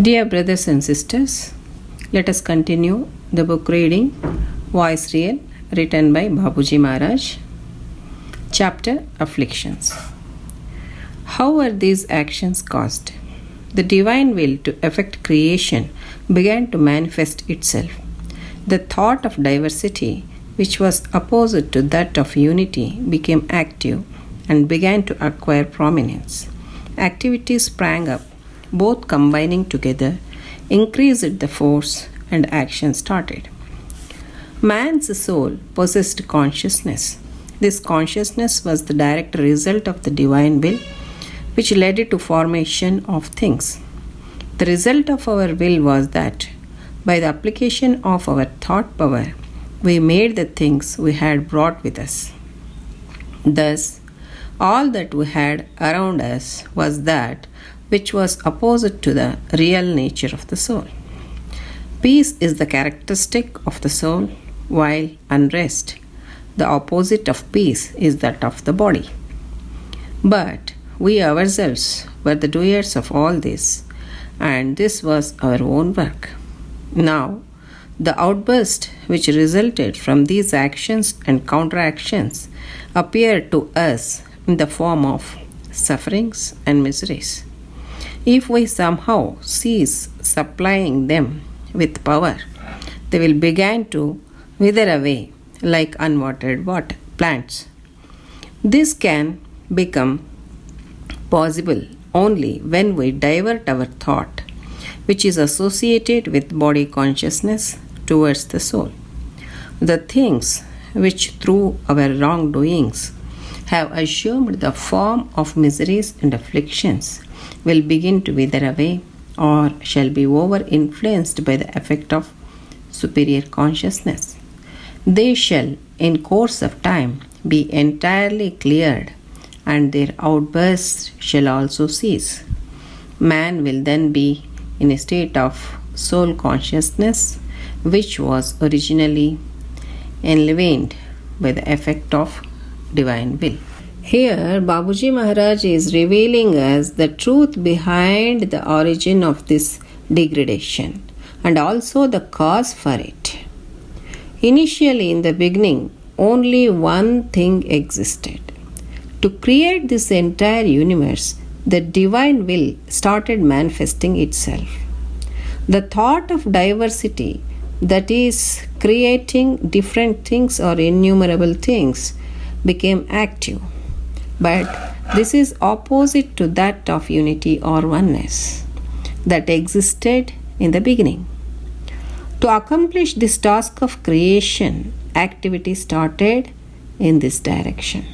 Dear brothers and sisters, let us continue the book reading Voicereal, written by Babuji Maharaj. Chapter Afflictions. How were these actions caused? The divine will to effect creation began to manifest itself. The thought of diversity, which was opposite to that of unity, became active and began to acquire prominence. Activities sprang up, both combining together, increased the force, and action started. Man's soul possessed consciousness. This consciousness was the direct result of the divine will, which led to formation of things. The result of our will was that, by the application of our thought power, we made the things we had brought with us. Thus, all that we had around us was that which was opposite to the real nature of the soul. Peace is the characteristic of the soul, while unrest, the opposite of peace, is that of the body. But we ourselves were the doers of all this, and this was our own work. Now, the outburst which resulted from these actions and counteractions appeared to us in the form of sufferings and miseries. If we somehow cease supplying them with power, they will begin to wither away like unwatered plants. This can become possible only when we divert our thought, which is associated with body consciousness, towards the soul. The things which through our wrongdoings have assumed the form of miseries and afflictions will begin to wither away, or shall be over influenced by the effect of superior consciousness. They shall, in course of time, be entirely cleared, and their outbursts shall also cease. Man will then be in a state of soul consciousness, which was originally enlivened by the effect of divine will. Here, Babuji Maharaj is revealing us the truth behind the origin of this degradation and also the cause for it. Initially, in the beginning, only one thing existed. To create this entire universe, the divine will started manifesting itself. The thought of diversity, that is, creating different things or innumerable things, became active. But this is opposite to that of unity or oneness that existed in the beginning. To accomplish this task of creation, activity started in this direction.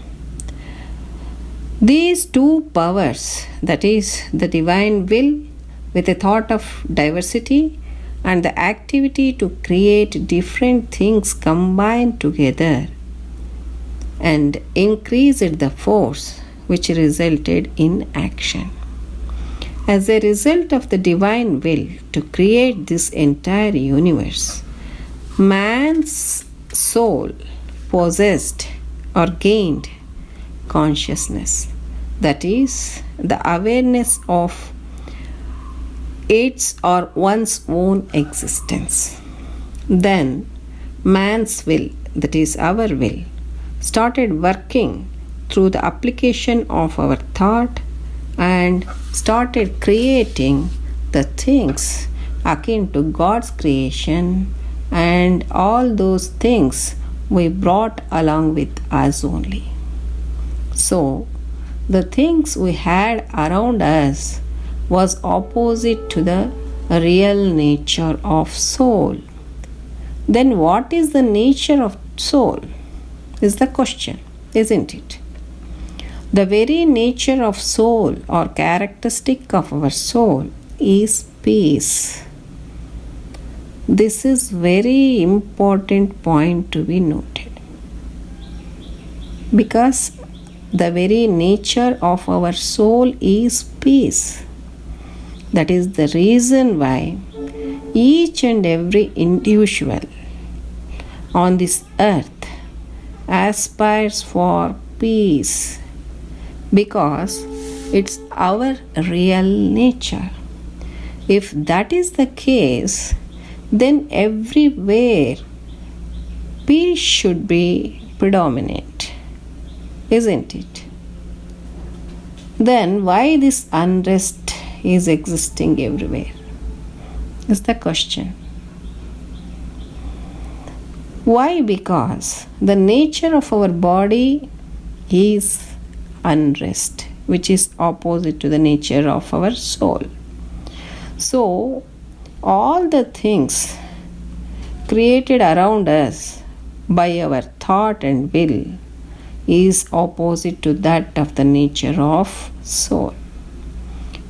These two powers, that is, the divine will with a thought of diversity and the activity to create different things, combined together and increased the force which resulted in action. As a result of the divine will to create this entire universe, man's soul possessed or gained consciousness, that is, the awareness of its or one's own existence. Then man's will, that is our will, started working through the application of our thought and started creating the things akin to God's creation, and all those things we brought along with us only. So, the things we had around us was opposite to the real nature of soul. Then what is the nature of soul? Is the question, isn't it? The very nature of soul or characteristic of our soul is peace. This is very important point to be noted, because the very nature of our soul is peace. That is the reason why each and every individual on this earth aspires for peace, because it's our real nature. If that is the case, then everywhere peace should be predominant, isn't it? Then why this unrest is existing everywhere? Is the question. Why? Because the nature of our body is unrest, which is opposite to the nature of our soul. So, all the things created around us by our thought and will is opposite to that of the nature of soul.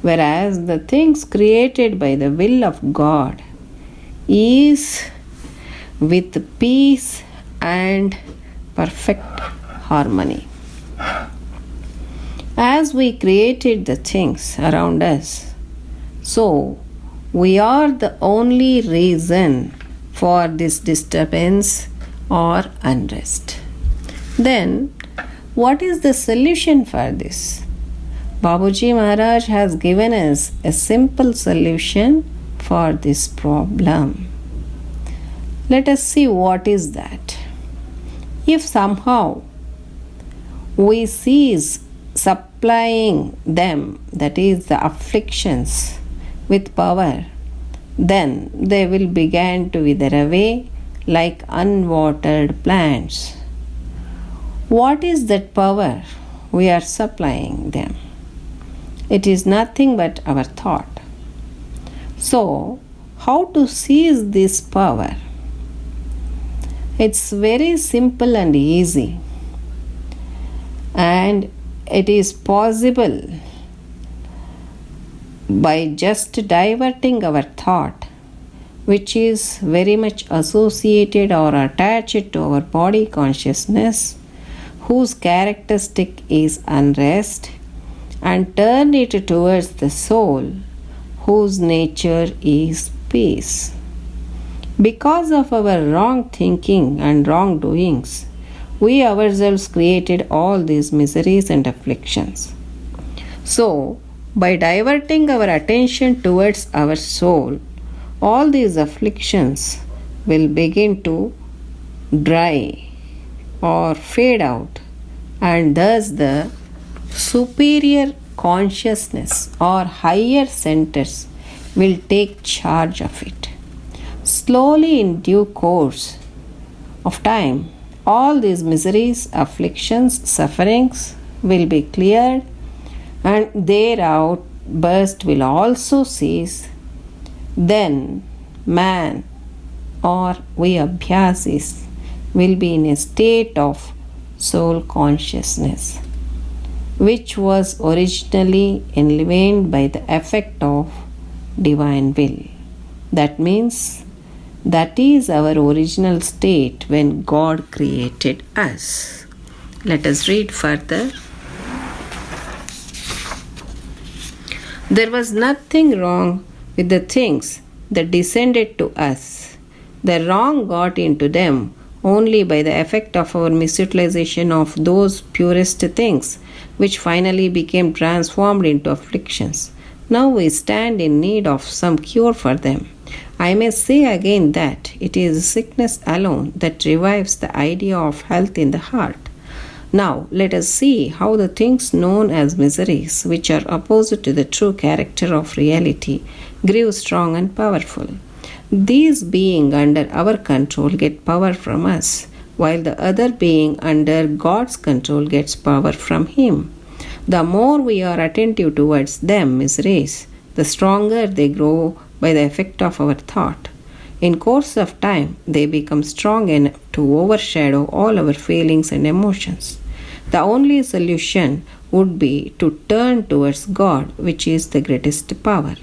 Whereas the things created by the will of God is with peace and perfect harmony. As we created the things around us, so we are the only reason for this disturbance or unrest. Then, what is the solution for this? Babuji Maharaj has given us a simple solution for this problem. Let us see what is that. If somehow we cease supplying them, that is the afflictions, with power, then they will begin to wither away like unwatered plants. What is that power we are supplying them? It is nothing but our thought. So, how to seize this power? It's very simple and easy, and it is possible by just diverting our thought, which is very much associated or attached to our body consciousness, whose characteristic is unrest, and turn it towards the soul, whose nature is peace. Because of our wrong thinking and wrongdoings, we ourselves created all these miseries and afflictions. So, by diverting our attention towards our soul, all these afflictions will begin to dry or fade out, and thus the superior consciousness or higher centers will take charge of it. Slowly, in due course of time, all these miseries, afflictions, sufferings will be cleared, and their outburst will also cease. Then man or we abhyasis will be in a state of soul consciousness, which was originally enlivened by the effect of divine will. That means that is our original state when God created us. Let us read further. There was nothing wrong with the things that descended to us. The wrong got into them only by the effect of our misutilization of those purest things, which finally became transformed into afflictions. Now we stand in need of some cure for them. I may say again that it is sickness alone that revives the idea of health in the heart. Now let us see how the things known as miseries, which are opposite to the true character of reality, grew strong and powerful. These being under our control get power from us, while the other being under God's control gets power from Him. The more we are attentive towards them, miseries, the stronger they grow by the effect of our thought. In course of time, they become strong enough to overshadow all our feelings and emotions. The only solution would be to turn towards God, which is the greatest power.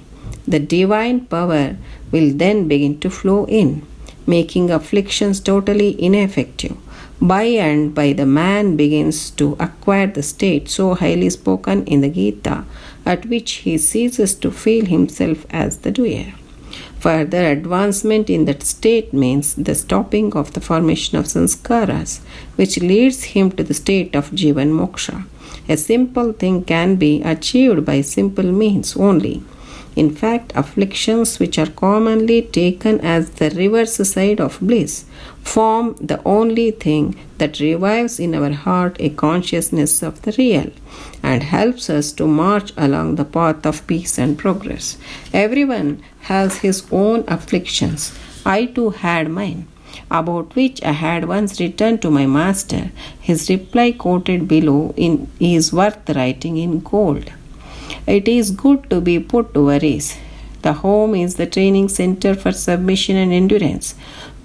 The divine power will then begin to flow in, making afflictions totally ineffective. By and by the man begins to acquire the state so highly spoken in the Gita, at which he ceases to feel himself as the doer. Further advancement in that state means the stopping of the formation of sanskaras, which leads him to the state of jivan moksha. A simple thing can be achieved by simple means only. In fact, afflictions, which are commonly taken as the reverse side of bliss, form the only thing that revives in our heart a consciousness of the real and helps us to march along the path of peace and progress. Everyone has his own afflictions. I too had mine, about which I had once written to my master. His reply quoted below is worth writing in gold. It is good to be put to a race. The home is the training center for submission and endurance.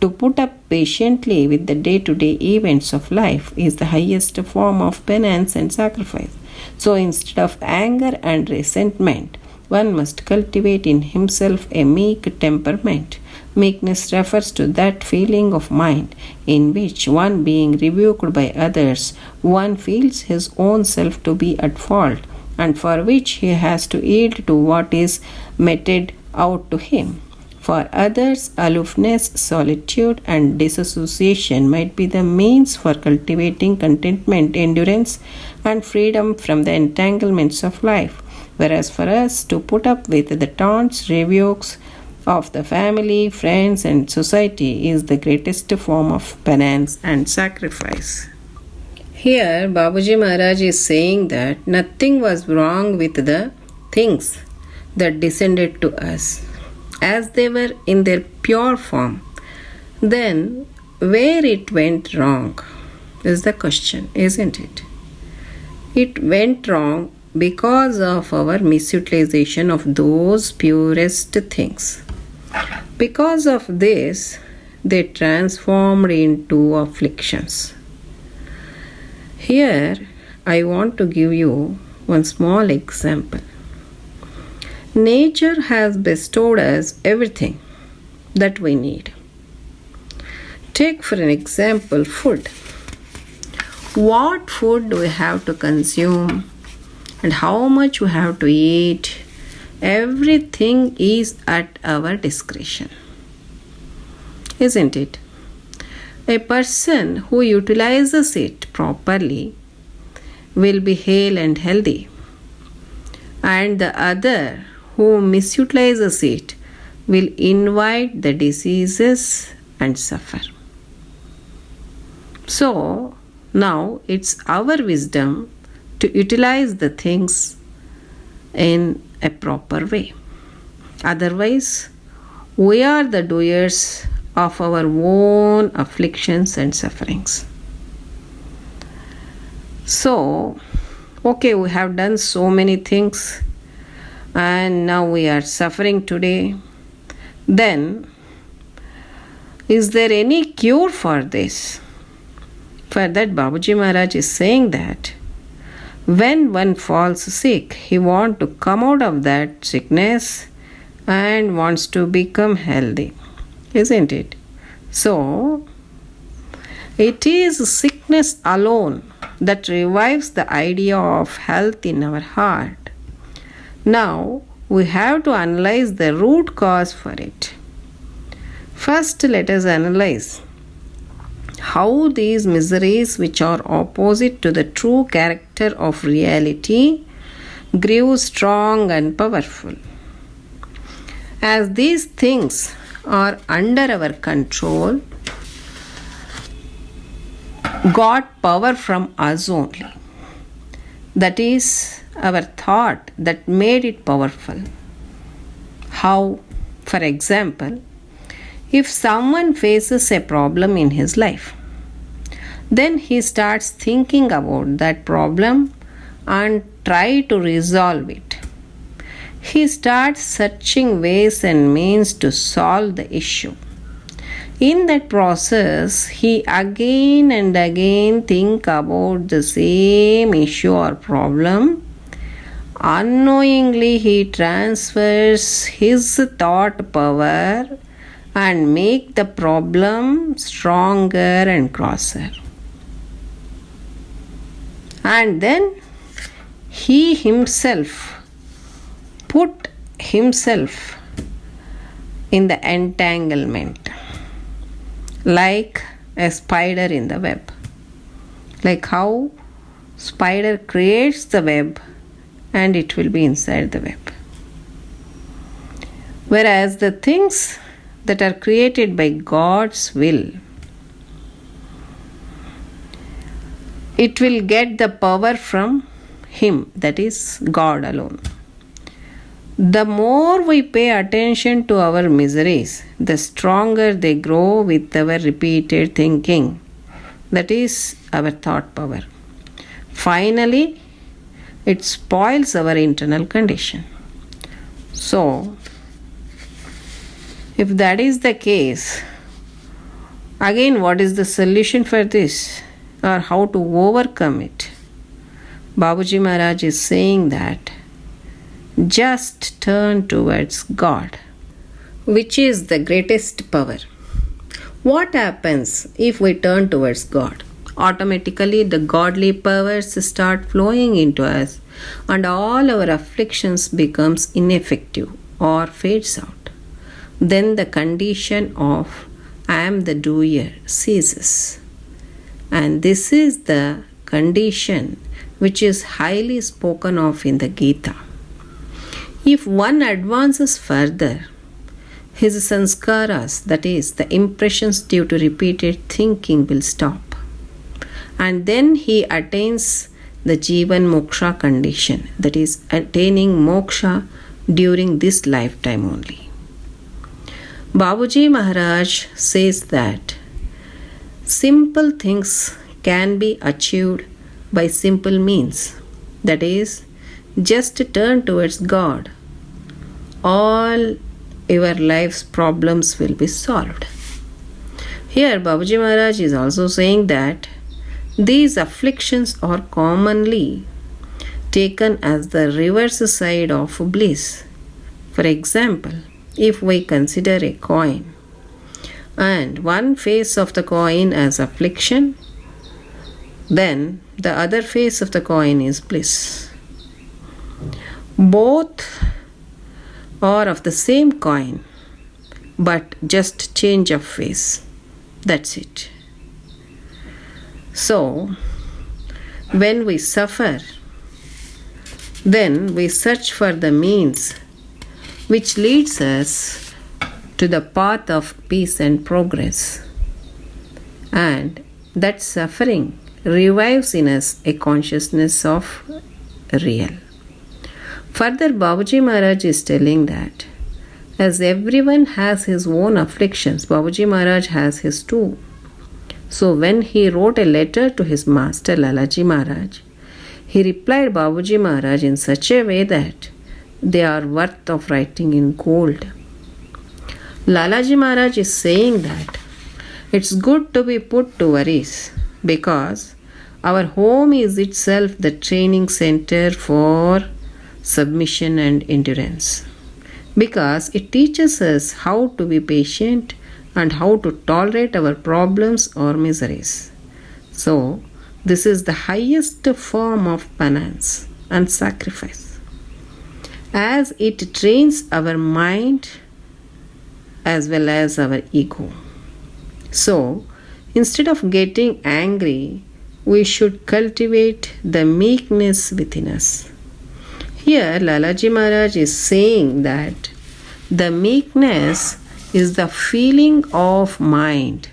To put up patiently with the day-to-day events of life is the highest form of penance and sacrifice. So instead of anger and resentment, one must cultivate in himself a meek temperament. Meekness refers to that feeling of mind in which, one being rebuked by others, one feels his own self to be at fault, and for which he has to yield to what is meted out to him. For others, aloofness, solitude, and disassociation might be the means for cultivating contentment, endurance, and freedom from the entanglements of life, whereas for us, to put up with the taunts, rebukes of the family, friends, and society is the greatest form of penance and sacrifice. Here, Babuji Maharaj is saying that nothing was wrong with the things that descended to us, as they were in their pure form. Then, where it went wrong is the question, isn't it? It went wrong because of our misutilization of those purest things. Because of this, they transformed into afflictions. Here, I want to give you one small example. Nature has bestowed us everything that we need. Take for an example food. What food do we have to consume and how much we have to eat? Everything is at our discretion, isn't it? A person who utilizes it properly will be hale and healthy, and the other who misutilizes it will invite the diseases and suffer. So, now it's our wisdom to utilize the things in a proper way. Otherwise, we are the doers of our own afflictions and sufferings. So, okay, we have done so many things and now we are suffering today. Then, is there any cure for this? For that, Babuji Maharaj is saying that when one falls sick, he wants to come out of that sickness and wants to become healthy, isn't it? So, it is sickness alone that revives the idea of health in our heart. Now, we have to analyze the root cause for it. First, let us analyze how these miseries, which are opposite to the true character of reality, grew strong and powerful. As these things are under our control, got power from us only. That is our thought that made it powerful. How? For example, if someone faces a problem in his life, then he starts thinking about that problem and try to resolve it. He starts searching ways and means to solve the issue. In that process, he again and again think about the same issue or problem. Unknowingly, he transfers his thought power and make the problem stronger and grosser. And then he himself put himself in the entanglement, like a spider in the web. Like how spider creates the web and it will be inside the web. Whereas the things that are created by God's will, it will get the power from Him, that is God alone. The more we pay attention to our miseries, the stronger they grow with our repeated thinking, that is our thought power. Finally, it spoils our internal condition. So, if that is the case, again, what is the solution for this, or how to overcome it? Babuji Maharaj is saying that just turn towards God, which is the greatest power. What happens if we turn towards God? Automatically the godly powers start flowing into us and all our afflictions becomes ineffective or fades out. Then the condition of I am the doer ceases. And this is the condition which is highly spoken of in the Gita. If one advances further, his sanskaras, that is, the impressions due to repeated thinking, will stop. And then he attains the Jivan Moksha condition, that is, attaining moksha during this lifetime only. Babuji Maharaj says that simple things can be achieved by simple means, that is, just turn towards God. All your life's problems will be solved. Here Babuji Maharaj is also saying that these afflictions are commonly taken as the reverse side of bliss. For example, if we consider a coin and one face of the coin as affliction, then the other face of the coin is bliss. Both are of the same coin, but just change of face. That's it. So, when we suffer, then we search for the means which leads us to the path of peace and progress. And that suffering revives in us a consciousness of real. Further, Babuji Maharaj is telling that as everyone has his own afflictions, Babuji Maharaj has his too. So when he wrote a letter to his master Lalaji Maharaj, he replied Babuji Maharaj in such a way that they are worth of writing in gold. Lalaji Maharaj is saying that it's good to be put to worries because our home is itself the training center for submission and endurance, because it teaches us how to be patient and how to tolerate our problems or miseries. So, this is the highest form of penance and sacrifice, as it trains our mind as well as our ego. So, instead of getting angry, we should cultivate the meekness within us. Here, Lalaji Maharaj is saying that the meekness is the feeling of mind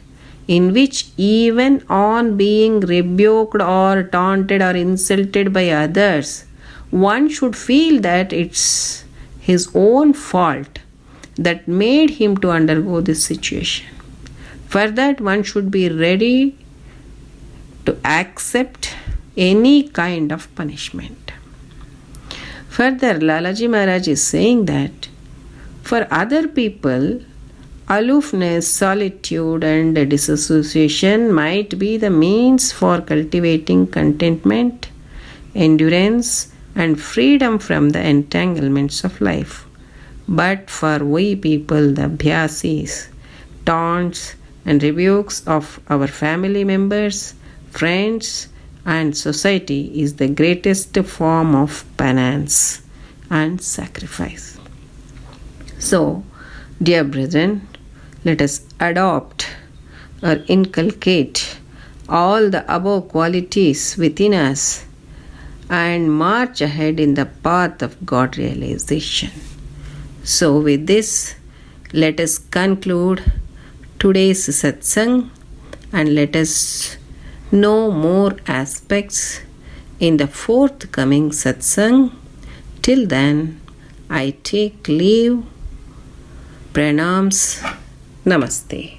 in which even on being rebuked or taunted or insulted by others, one should feel that it's his own fault that made him to undergo this situation. For that, one should be ready to accept any kind of punishment. Further, Lalaji Maharaj is saying that for other people, aloofness, solitude, and disassociation might be the means for cultivating contentment, endurance, and freedom from the entanglements of life. But for we people, the abhyasis, taunts, and rebukes of our family members, friends, and society is the greatest form of penance and sacrifice. So, dear brethren, let us adopt or inculcate all the above qualities within us and march ahead in the path of God realization. So with this, let us conclude today's satsang and let us know more aspects in the forthcoming satsang. Till then, I take leave. Pranams. Namaste.